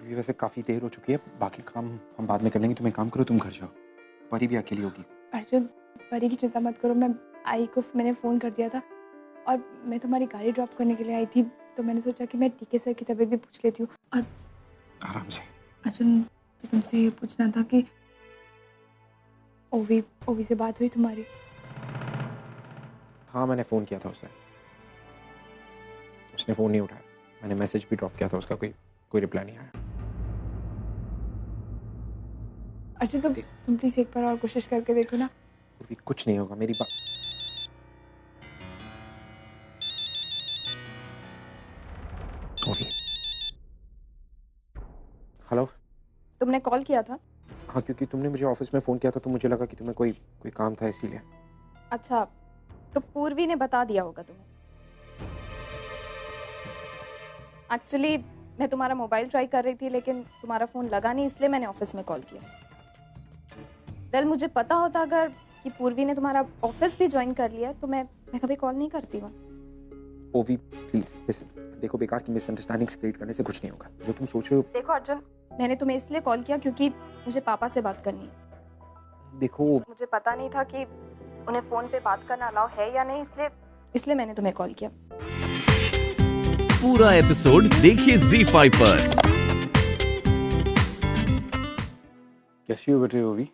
अभी वैसे काफ़ी देर हो चुकी है, बाकी काम हम बाद में कर लेंगे। तुम एक काम करो, तुम घर जाओ, परी भी अकेली होगी। अर्जुन, परी की चिंता मत करो। मैं आई को मैंने फ़ोन कर दिया था और मैं तुम्हारी गाड़ी ड्रॉप करने के लिए आई थी, तो मैंने सोचा कि मैं टीके सर की तबीयत भी पूछ लेती हूँ। और आराम से। अर्जुन, तुमसे ये पूछना था कि ओवी ओवी से बात हुई तुम्हारी? हाँ, मैंने फ़ोन किया था उसे, उसने फ़ोन नहीं उठाया। मैंने मैसेज भी ड्रॉप किया था, उसका कोई रिप्लाई नहीं आया। अर्जुन, तुम प्लीज़ एक बार और कोशिश करके देखो ना। अभी कुछ नहीं होगा, मेरी बात। ओवी, हेलो। तुमने कॉल किया था? हाँ, क्योंकि तुमने मुझे ऑफिस में फ़ोन किया था, तो मुझे लगा कि तुम्हें कोई काम था, इसीलिए। अच्छा, तो पूर्वी ने बता दिया होगा तुम्हें। एक्चुअली मैं तुम्हारा मोबाइल ट्राई कर रही थी, लेकिन तुम्हारा फ़ोन लगा नहीं, इसलिए मैंने ऑफिस में कॉल किया। वेल, मुझे पता होता अगर कि पूर्वी ने तुम्हारा ऑफिस भी ज्वाइन कर लिया तो मैं कभी कॉल नहीं करती हूँ। ओवी प्लीज लिसन, देखो बेकार की मिसअंडरस्टैंडिंग्स क्रिएट करने से कुछ नहीं होगा। जो तुम सोच रहे हो। देखो अर्जुन, मैंने तुम्हें इसलिए कॉल किया क्योंकि मुझे पापा से बात करनी है। देखो, मुझे पता नहीं था कि उन्हें फ़ोन पे बात करना अलाउ है या नहीं, इसलिए मैंने तुम्हें कॉल किया। पूरा एपिसोड देखिए ZEE5 पर। कैसी हो बेटे ओवी?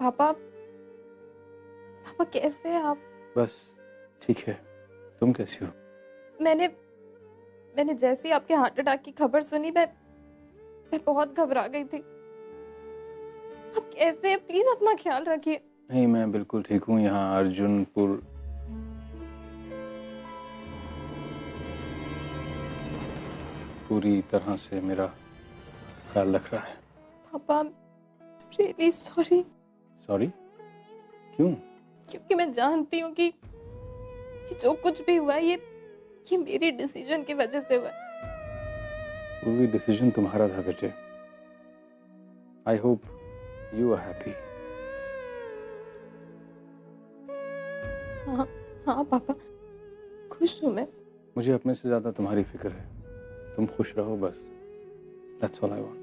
पापा कैसे हैं आप? बस ठीक है, तुम कैसी हो? मैंने जैसे ही आपके हार्ट अटैक की खबर सुनी, मैं बहुत घबरा गई थी। आप कैसे हैं? प्लीज अपना ख्याल रखिए। नहीं, मैं बिल्कुल ठीक हूँ। यहाँ अर्जुनपुर पूरी तरह से मेरा ख्याल रख रहा है। पापा, रियली सॉरी। सॉरी? क्यों? क्योंकि मैं जानती हूँ कि जो कुछ भी हुआ ये मेरी डिसीजन की वजह से हुआ। पूरी डिसीजन तुम्हारा था बेटे। I hope you are happy. हाँ पापा, खुश हूँ मैं। मुझे अपने से ज्यादा तुम्हारी फिक्र है। तुम खुश रहो बस। That's all I want.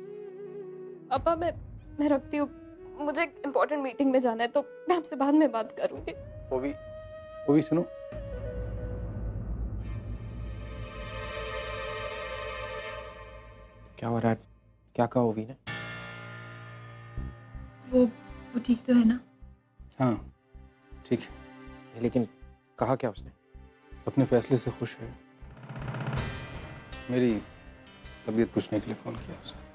पापा, मैं रखती हूँ, मुझे एक इम्पोर्टेंट मीटिंग में जाना है, तो मैं आपसे बाद में बात करूँगी। ओवी सुनो। क्या हो रहा है? क्या कहा ओवी ने? वो ठीक तो है ना? हाँ ठीक है। लेकिन कहा क्या उसने? अपने फैसले से खुश है। मेरी तबीयत पूछने के लिए फोन किया उसने।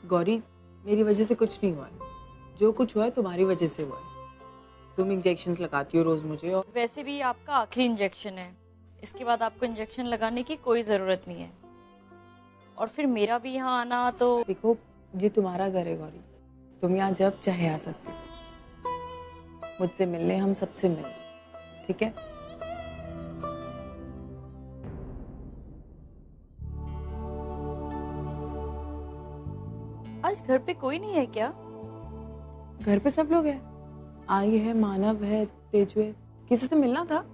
गौरी, मेरी वजह से कुछ नहीं हुआ है। जो कुछ हुआ है तुम्हारी वजह से हुआ है। तुम इंजेक्शंस लगाती हो रोज मुझे, और वैसे भी आपका आखिरी इंजेक्शन है, इसके बाद आपको इंजेक्शन लगाने की कोई ज़रूरत नहीं है। और फिर मेरा भी यहाँ आना तो देखो, ये तुम्हारा घर है गौरी। तुम यहाँ जब चाहे आ सकते हो। मुझसे मिलने, हम सबसे मिलने, ठीक है? आज घर पे कोई नहीं है क्या? घर पे सब लोग हैं। आई है, मानव है, तेजू है। किसी से मिलना था?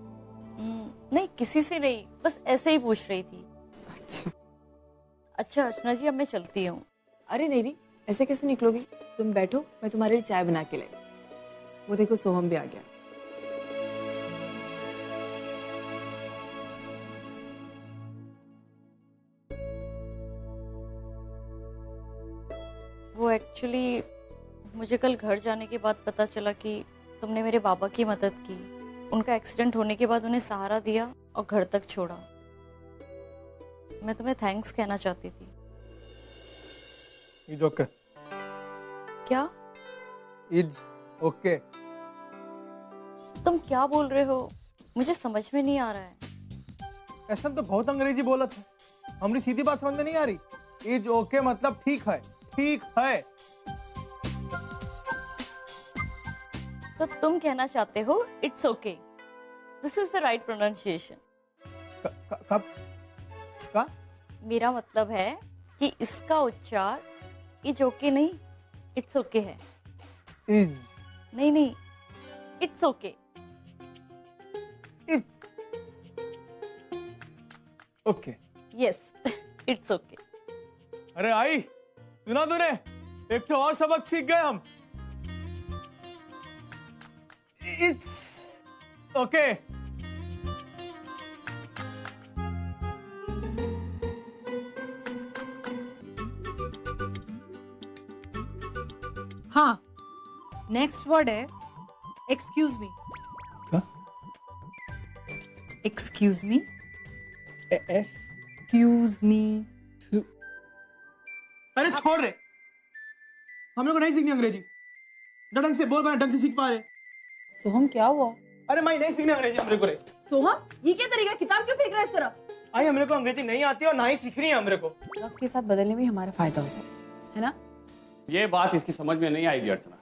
नहीं, किसी से नहीं, बस ऐसे ही पूछ रही थी। अच्छा अर्चना जी, अब मैं चलती हूँ। अरे नहीं, ऐसे कैसे निकलोगी? तुम बैठो, मैं तुम्हारे लिए चाय बना के लाई। वो देखो, सोहम भी आ गया। वो एक्चुअली मुझे कल घर जाने के बाद पता चला कि तुमने मेरे बाबा की मदद की। उनका एक्सीडेंट होने के बाद उन्हें सहारा दिया और घर तक छोड़ा। मैं तुम्हें थैंक्स कहना चाहती थी। It's okay. क्या? It's okay. तुम क्या बोल रहे हो? मुझे समझ में नहीं आ रहा है। ऐसा तो बहुत अंग्रेजी बोला था, हमारी सीधी बात समझ में नहीं आ रही। इट्स ओके मतलब ठीक है, ठीक है। तो तुम कहना चाहते हो it's okay. This is the right pronunciation. कब? का? मेरा मतलब है कि इसका उच्चार इट्स ओके नहीं, इट्स ओके है। इज नहीं, it's okay. Okay. Yes, it's okay. अरे आई, सुना तूने? एक तो और सबक सीख गए हम। It's okay. हाँ, नेक्स्ट वर्ड है एक्सक्यूज मी। क्या? Excuse me. S? Excuse me. अरे छोड़ रे, हम लोग को नहीं सीखनी अंग्रेजी। ढंग से बोल, ढंग से सीख पा रहे। सोहम क्या हुआ? अरे मैं नहीं सीखनी अंग्रेजी हमरे को रे। सोहम ये क्या तरीका, किताब क्यों फेंक रहा है इस तरह? आई हमरे को अंग्रेजी नहीं आती और ना ही सीखनी है हमरे को। वक्त के साथ बदलने में हमारा फायदा होगा, है ना? ये बात इसकी समझ में नहीं आएगी अर्चना।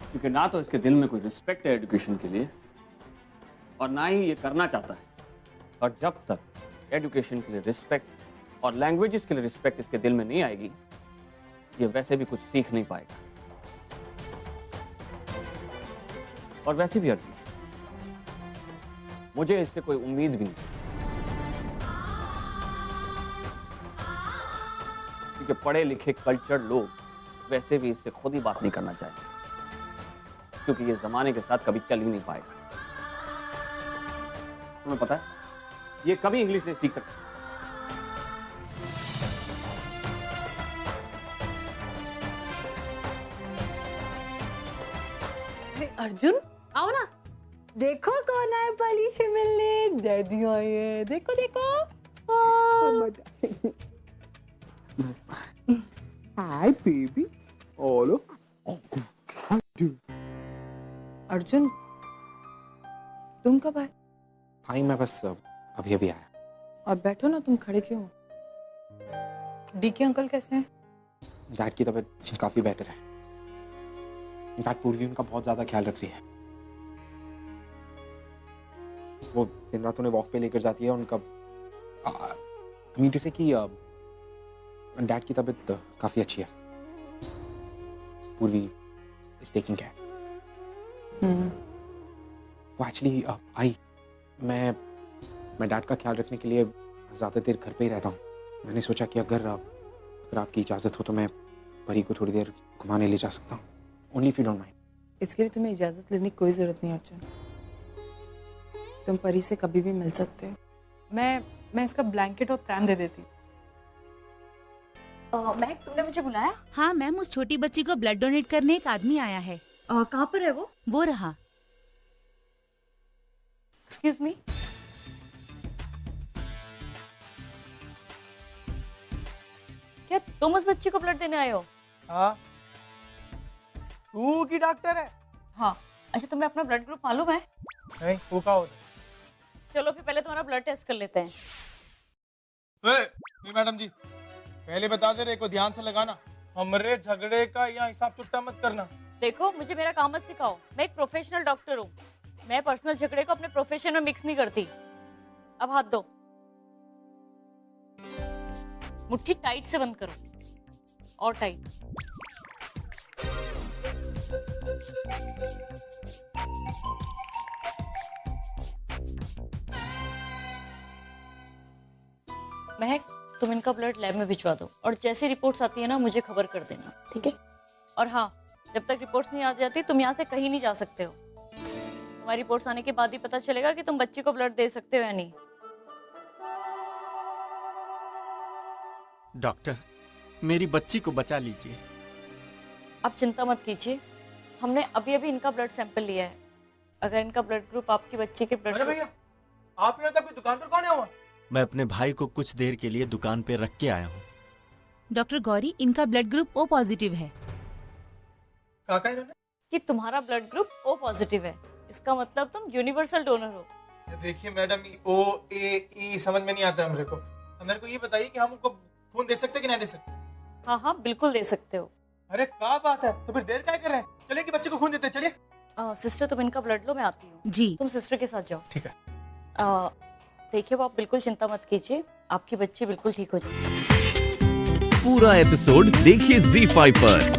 क्योंकि ना तो इसके दिल में कोई रिस्पेक्ट है एजुकेशन के लिए और ना ही ये करना चाहता है। और जब तक एजुकेशन के लिए रिस्पेक्ट और लैंग्वेजेस के लिए रिस्पेक्ट इसके दिल में नहीं आएगी, ये वैसे भी कुछ सीख नहीं पाएगा। और वैसे भी अर्जुन, मुझे इससे कोई उम्मीद भी नहीं, क्योंकि पढ़े लिखे कल्चर लोग वैसे भी इससे खुद ही बात नहीं करना चाहेंगे, क्योंकि ये जमाने के साथ कभी चल ही नहीं पाएगा। तुम्हें पता है, ये कभी इंग्लिश नहीं सीख सकता। अर्जुन आओ ना, देखो कौन आए पली से मिलने। डैडी आए हैं, देखो देखो। Hi baby. ओलो। अर्जुन तुम कब आए? आई मैं बस अभी अभी आया। और बैठो ना, तुम खड़े क्यों हो? डीके अंकल कैसे हैं? डैड की तबीयत काफी बेटर है। इनफैक्ट पूर्वी उनका बहुत ज्यादा ख्याल रख रही है। वो दिन रात उन्हें वॉक पे लेकर जाती है। उनका मीन टू से कि डैड की तबीयत काफी अच्छी है। पूर्वी इज टेकिंग केयर। वो एक्चुअली आई मैं डैड का ख्याल रखने के लिए ज़्यादा देर घर पे ही रहता हूँ। मैंने सोचा कि अगर आपकी इजाज़त हो तो मैं परी को थोड़ी देर घुमाने ले जा सकता हूँ। Only if you don't mind. इसके लिए तुम्हें इजाजत लेने की कोई जरूरत नहीं अर्जुन, तुम परी से कभी भी मिल सकते हो। मैं इसका ब्लैंकेट और प्रैम दे देती हूँ। महक, तुमने मुझे बुलाया? हाँ मैम, उस छोटी बच्ची को ब्लड डोनेट करने एक आदमी आया है। कहाँ पर है वो? वो रहा। Excuse me. क्या तुम उस बच्ची को ब्लड देने आए हो? हाँ, तू की डॉक्टर है? हाँ। अच्छा, तुम्हें अपना ब्लड ग्रुप मालूम है? नहीं, वो का होता? चलो फिर पहले तुम्हारा ब्लड टेस्ट कर लेते हैं। मैडम जी, पहले बता दे रहे को ध्यान से लगाना। हमरे झगड़े का यहाँ हिसाब चुट्टा मत करना। देखो, मुझे मेरा काम मत सिखाओ। मैं एक प्रोफेशनल डॉक्टर हूँ। मैं पर्सनल झगड़े को अपने प्रोफेशन में मिक्स नहीं करती। अब हाथ दो। मुट्ठी टाइट से बंद करो, और टाइट। महक, तुम इनका ब्लड लैब में भिजवा दो और जैसी रिपोर्ट्स आती है ना, मुझे खबर कर देना, ठीक है? और हाँ, जब तक रिपोर्ट्स नहीं आ जाती तुम यहाँ से कहीं नहीं जा सकते हो। तुम्हारी रिपोर्ट्स आने के बाद ही पता चलेगा कि तुम बच्ची को ब्लड दे सकते हो या नहीं। डॉक्टर, मेरी बच्ची को बचा लीजिए। आप चिंता मत कीजिए, हमने अभी अभी इनका ब्लड सैंपल लिया है। अगर इनका ब्लड ग्रुप आपकी बच्ची के ब्लड। अरे भैया, आप यहाँ तक दुकान पर कौन है? हुआ मैं अपने भाई को कुछ देर के लिए दुकान पे रख के आया हूँ। डॉक्टर गौरी, इनका ब्लड ग्रुप ओ पॉजिटिव है। काका इन्होंने? कि तुम्हारा ब्लड ग्रुप ओ पॉजिटिव है, इसका मतलब तुम यूनिवर्सल डोनर हो। देखिए मैडम, ओ ए ई समझ में नहीं आता है मेरे को। मेरे को ये बताइए कि हम उनको खून दे सकते कि नहीं दे सकते? हाँ हाँ, बिल्कुल दे सकते हो। अरे क्या बात है, तो फिर देर क्या कर रहे हैं? चलिए कि बच्चे को खून देते हैं, चलिए। सिस्टर तुम इनका ब्लड लो, मैं आती हूँ। जी। तुम सिस्टर के साथ जाओ। ठीक है। देखिए वो आप बिल्कुल चिंता मत कीजिए, आपकी बच्ची बिल्कुल ठीक हो जाएगी। पूरा एपिसोड देखिए ZEE5 पर।